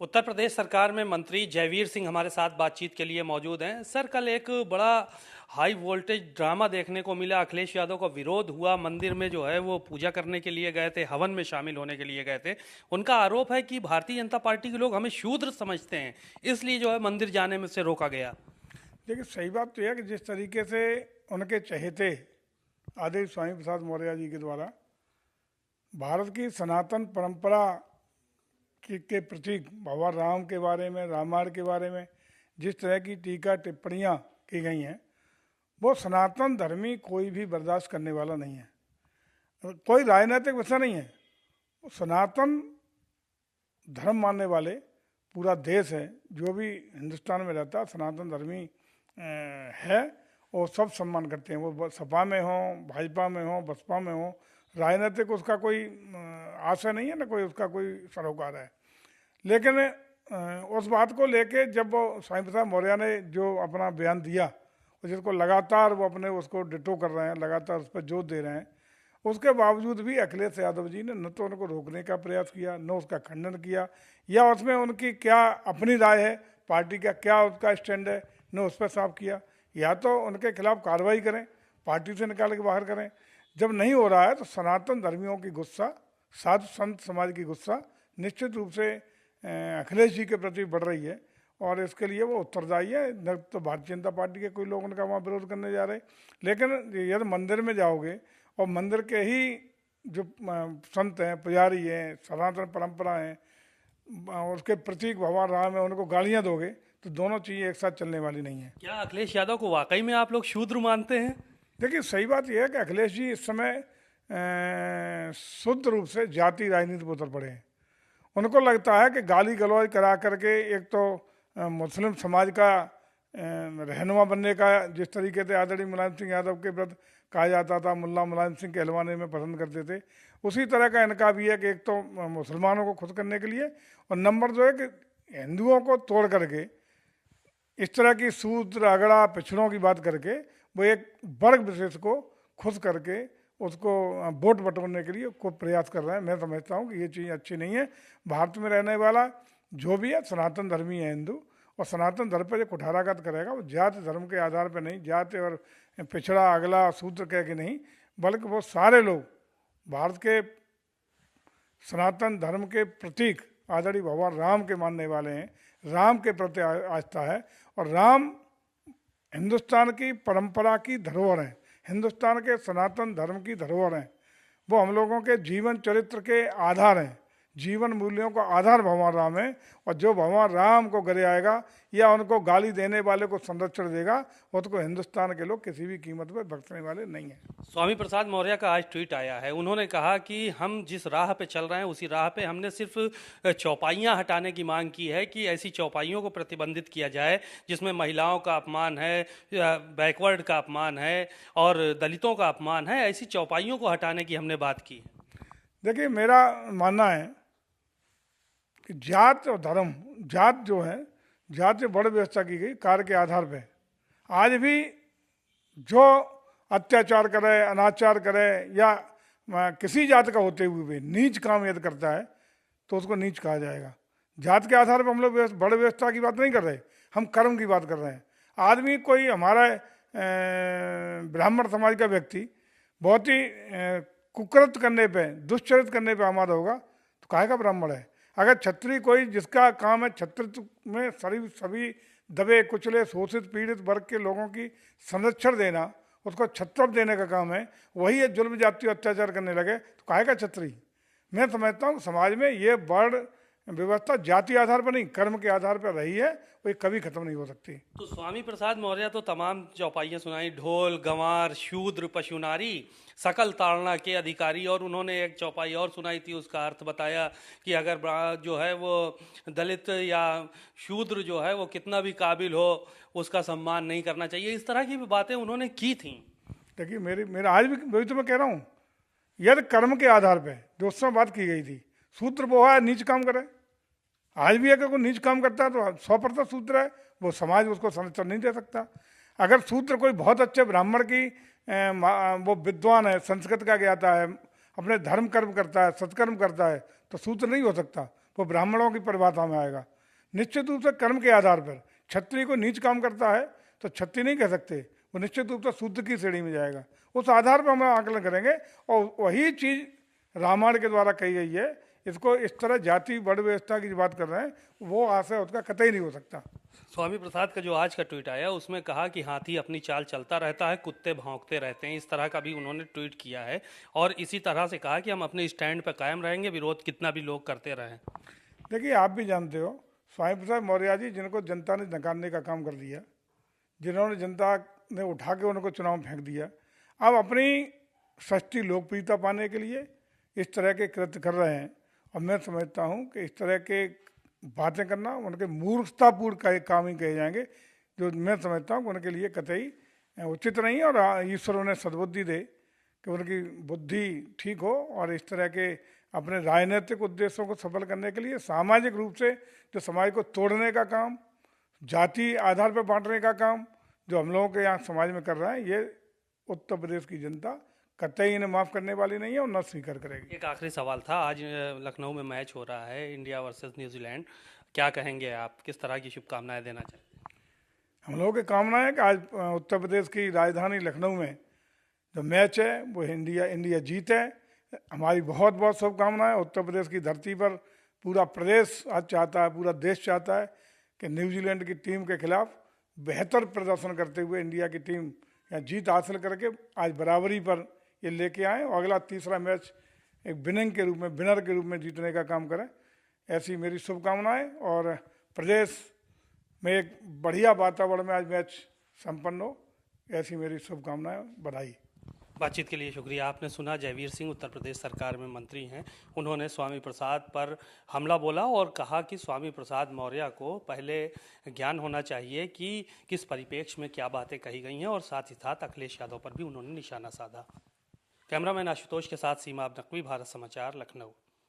उत्तर प्रदेश सरकार में मंत्री जयवीर सिंह हमारे साथ बातचीत के लिए मौजूद हैं। सर, कल एक बड़ा हाई वोल्टेज ड्रामा देखने को मिला। अखिलेश यादव का विरोध हुआ, मंदिर में जो है वो पूजा करने के लिए गए थे, हवन में शामिल होने के लिए गए थे। उनका आरोप है कि भारतीय जनता पार्टी के लोग हमें शूद्र समझते हैं, इसलिए जो है मंदिर जाने में से रोका गया। देखिए, सही बात तो यह है कि जिस तरीके से उनके चहेते आदरणीय स्वामी प्रसाद मौर्य जी के द्वारा भारत की सनातन परंपरा के प्रतीक भगवान राम के बारे में, रामायण के बारे में जिस तरह की टीका टिप्पणियाँ की गई हैं, वो सनातन धर्मी कोई भी बर्दाश्त करने वाला नहीं है। कोई राजनीतिक विषय नहीं है। सनातन धर्म मानने वाले पूरा देश है, जो भी हिंदुस्तान में रहता है सनातन धर्मी है, और सब सम्मान करते हैं। वो सपा में हो, भाजपा में हो, बसपा में हो, राजनीतिक उसका कोई आशय नहीं है, ना कोई उसका कोई सरोकार है। लेकिन उस बात को लेके जब वो स्वामी प्रसाद मौर्य ने जो अपना बयान दिया, जिसको लगातार वो अपने उसको डिटो कर रहे हैं, लगातार उस पर जोर दे रहे हैं, उसके बावजूद भी अखिलेश यादव जी ने न तो उनको रोकने का प्रयास किया, न उसका खंडन किया, या उसमें उनकी क्या अपनी राय है, पार्टी का क्या उसका स्टैंड है, न उस पर साफ किया। या तो उनके खिलाफ कार्रवाई करें, पार्टी से निकाल के बाहर करें। जब नहीं हो रहा है तो सनातन धर्मियों की गुस्सा, साधु संत समाज की गुस्सा निश्चित रूप से अखिलेश जी के प्रति बढ़ रही है, और इसके लिए वो उत्तरदायी है। न तो भारतीय जनता पार्टी के कोई लोग उनका वहाँ विरोध करने जा रहे, लेकिन यदि मंदिर में जाओगे और मंदिर के ही जो संत हैं, पुजारी हैं, सनातन परंपरा हैं, उसके प्रतीक भगवान राम है, उनको गालियाँ दोगे तो दोनों चीज़ें एक साथ चलने वाली नहीं है। क्या अखिलेश यादव को वाकई में आप लोग शूद्र मानते हैं? देखिए, सही बात यह है कि अखिलेश जी इस समय शुद्ध रूप से जाति राजनीति पर उतर पड़े हैं। उनको लगता है कि गाली गलौज करा करके एक तो मुस्लिम समाज का रहनुमा बनने का, जिस तरीके से आदरणीय मुलायम सिंह यादव के प्रति कहा जाता था मुल्ला मुलायम सिंह कहलवाने में पसंद करते थे, उसी तरह का इनका भी है कि एक तो मुसलमानों को खुश करने के लिए, और नंबर जो है कि हिंदुओं को तोड़ करके इस तरह की शूद्र अगड़ा पिछड़ों की बात करके वो एक वर्ग विशेष को खुश करके उसको वोट बटोरने के लिए को प्रयास कर रहे हैं। मैं समझता हूँ कि ये चीज़ अच्छी नहीं है। भारत में रहने वाला जो भी है सनातन धर्मी है हिंदू, और सनातन धर्म पर जो कुठाराघात करेगा वो जाति धर्म के आधार पर नहीं, जाति और पिछड़ा अगला शूद्र कह के नहीं, बल्कि वो सारे लोग भारत के सनातन धर्म के प्रतीक आदरणीय भगवान राम के मानने वाले हैं, राम के प्रति आस्था है, और राम हिंदुस्तान की परंपरा की धरोहर है, हिंदुस्तान के सनातन धर्म की धरोहर है। वो हम लोगों के जीवन चरित्र के आधार हैं, जीवन मूल्यों का आधार भगवान राम है, और जो भगवान राम को गले आएगा या उनको गाली देने वाले को संरक्षण देगा, उसको हिंदुस्तान के लोग किसी भी कीमत पर बख्शने वाले नहीं हैं। स्वामी प्रसाद मौर्य का आज ट्वीट आया है। उन्होंने कहा कि हम जिस राह पे चल रहे हैं उसी राह पे हमने सिर्फ चौपाइयां हटाने की मांग की है, कि ऐसी चौपाइयों को प्रतिबंधित किया जाए जिसमें महिलाओं का अपमान है, बैकवर्ड का अपमान है और दलितों का अपमान है। ऐसी चौपाइयों को हटाने की हमने बात की है। देखिए, मेरा मानना है कि जात और धर्म, जात जो है, जात से बड़ व्यवस्था की गई कार्य के आधार पे। आज भी जो अत्याचार करे, अनाचार करे, या किसी जात का होते हुए भी नीच काम यदि करता है तो उसको नीच कहा जाएगा। जात के आधार पर हम लोग बड़ व्यवस्था की बात नहीं कर रहे, हम कर्म की बात कर रहे हैं। आदमी कोई हमारा ब्राह्मण समाज का व्यक्ति बहुत ही कुकृत करने पे, दुष्चरित करने पे आमादा होगा तो काहे का ब्राह्मण है। अगर क्षत्रिय कोई जिसका काम है छत्रित्व में सभी दबे कुचले शोषित पीड़ित वर्ग के लोगों की संरक्षण देना, उसको छत्र देने का काम है, वही ये जुल्म जाति अत्याचार करने लगे तो काहे का क्षत्रिय। मैं समझता हूँ समाज में ये बड़ व्यवस्था जाति आधार पर नहीं, कर्म के आधार पर रही है, वो कभी खत्म नहीं हो सकती। तो स्वामी प्रसाद मौर्य तो तमाम चौपाइयाँ सुनाई, ढोल गंवार शूद्र पशुनारी सकल ताड़ना के अधिकारी, और उन्होंने एक चौपाई और सुनाई थी, उसका अर्थ बताया कि अगर जो है वो दलित या शूद्र जो है वो कितना भी काबिल हो उसका सम्मान नहीं करना चाहिए। इस तरह की भी बातें उन्होंने की थी। देखिए, मेरा आज भी वही तो मैं कह रहा हूँ, यदि कर्म के आधार पर जो उस समय बात की गई थी, शूद्र वो है नीच काम करे। आज भी अगर कोई नीच काम करता है तो 100% शूद्र है, वो समाज उसको संरक्षण नहीं दे सकता। अगर शूद्र कोई बहुत अच्छे ब्राह्मण की वो विद्वान है, संस्कृत का ज्ञाता है, अपने धर्म कर्म करता है, सत्कर्म करता है, तो शूद्र नहीं हो सकता, वो ब्राह्मणों की परिभाषा में आएगा। निश्चित रूप से कर्म के आधार पर क्षत्रिय को नीच काम करता है तो क्षत्रिय नहीं कह सकते, वो निश्चित रूप से शूद्र की श्रेणी में जाएगा। उस आधार पर हम आकलन करेंगे और वही चीज रामायण के द्वारा कही गई है। इसको इस तरह जाति वर्ण व्यवस्था की जो बात कर रहे हैं वो आशय उसका कतई नहीं हो सकता। स्वामी प्रसाद का जो आज का ट्वीट आया उसमें कहा कि हाथी अपनी चाल चलता रहता है, कुत्ते भौंकते रहते हैं, इस तरह का भी उन्होंने ट्वीट किया है। और इसी तरह से कहा कि हम अपने स्टैंड पर कायम रहेंगे, विरोध कितना भी लोग करते रहें। देखिए, आप भी जानते हो स्वामी प्रसाद मौर्य जी जिनको जनता ने नकारने का काम कर दिया, जिन्होंने जनता ने उठा के उनको चुनाव में फेंक दिया, अब अपनी सस्ती लोकप्रियता पाने के लिए इस तरह के कृत्य कर रहे हैं। और मैं समझता हूँ कि इस तरह के बातें करना उनके मूर्खतापूर्ण काम ही कहे जाएंगे, जो मैं समझता हूँ कि उनके लिए कतई उचित नहीं है। और ईश्वर उन्हें सद्बुद्धि दे कि उनकी बुद्धि ठीक हो और इस तरह के अपने राजनीतिक उद्देश्यों को सफल करने के लिए सामाजिक रूप से जो समाज को तोड़ने का काम, जाति आधार पर बांटने का काम जो हम लोगों के यहाँ समाज में कर रहा है, ये उत्तर प्रदेश की जनता कतई इन्हें माफ़ करने वाली नहीं है और न स्वीकार करेगी। एक आखिरी सवाल था, आज लखनऊ में मैच हो रहा है इंडिया वर्सेस न्यूजीलैंड, क्या कहेंगे आप, किस तरह की शुभकामनाएं देना चाहते हैं? हम लोगों की कामना है कि आज उत्तर प्रदेश की राजधानी लखनऊ में जो मैच है वो इंडिया जीते। हमारी बहुत बहुत शुभकामनाएं। उत्तर प्रदेश की धरती पर पूरा प्रदेश आज चाहता है, पूरा देश चाहता है कि न्यूजीलैंड की टीम के खिलाफ बेहतर प्रदर्शन करते हुए इंडिया की टीम यहाँ जीत हासिल करके आज बराबरी पर ये लेके आए और अगला तीसरा मैच एक विनर के रूप में जीतने का काम करें। ऐसी मेरी शुभकामनाएं और प्रदेश में एक बढ़िया वातावरण में आज मैच संपन्न हो, ऐसी मेरी शुभकामनाएं। बधाई। बातचीत के लिए शुक्रिया। आपने सुना जयवीर सिंह उत्तर प्रदेश सरकार में मंत्री हैं, उन्होंने स्वामी प्रसाद पर हमला बोला और कहा कि स्वामी प्रसाद मौर्य को पहले ज्ञान होना चाहिए कि किस परिप्रेक्ष्य में क्या बातें कही गई हैं, और साथ ही साथ अखिलेश यादव पर भी उन्होंने निशाना साधा। कैमरामैन आशुतोष के साथ सीमा नकवी, भारत समाचार, लखनऊ।